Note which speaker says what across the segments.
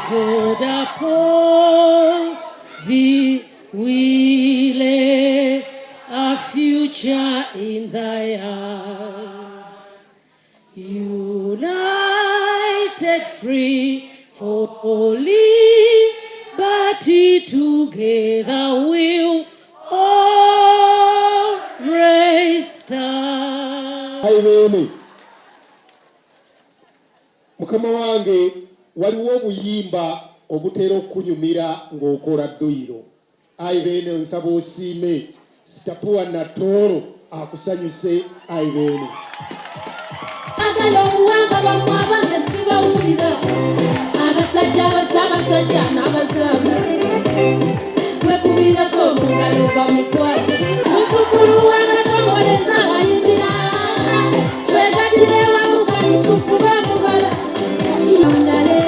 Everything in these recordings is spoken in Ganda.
Speaker 1: God upon thee we lay a future in thy hands. United, free for liberty, together we'll always stand.
Speaker 2: Amen. Mukama wange waliwo obuyimba obutera okunyumira ng'okola dduyiro. Ayi beene nsaba osiime sitapuwa na tooro akusanyuse. Ayi beene
Speaker 1: agala obuwanga bamwabanga sibawulira abasajja abasabasajja n'abasanga wekubirako omungalo bamukwate musukulu wangatongoleza ayingira twekatire wamuka mutukuba mubala ondale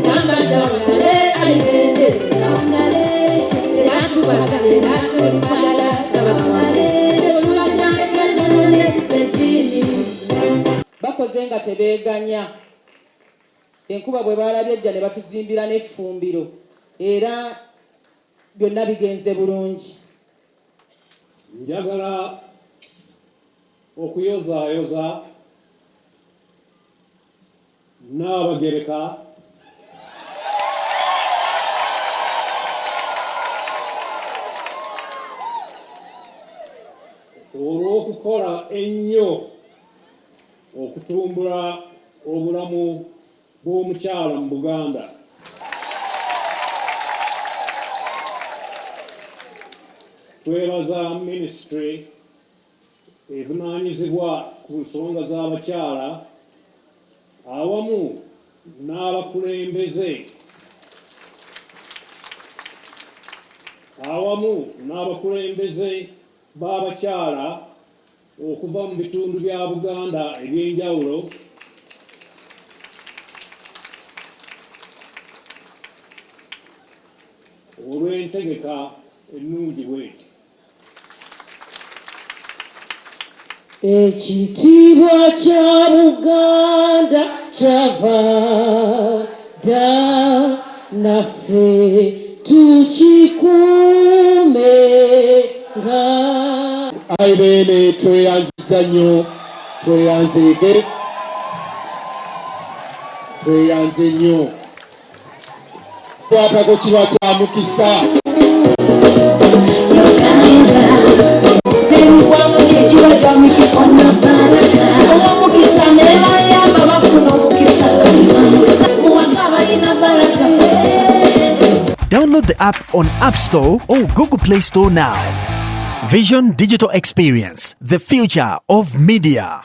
Speaker 1: gamba kyawulale ayibende ondale era tubagale natolibagala ondale tulajange nalabiseedini bakoze nga tebeeganya enkuba bwe balabye ejja ne batuzimbira n'effumbiro era byonna bigenze bulungi.
Speaker 3: Njagala okuyozaayoza Nnaabagereka olw'okukola ennyo okutumbula obulamu bw'omukyala mu Buganda. Twebaza minisitule evunaanyizibwa ku nsonga z'abakyala awamu n'abakulembeze b'abakyala okuva mu bitundu bya Buganda eby'enjawulo olw'entegeka ennungi bw'eti.
Speaker 1: Ekitiibwa kya Buganda kyava dda naffe tukikuumenga.
Speaker 2: ayi beene tweyanziza nnyo tweyanze nnyo kwatako kiba kya mukisa.
Speaker 4: Download the app on App Store or Google Play Store now. Vision Digital Experience, the future of media.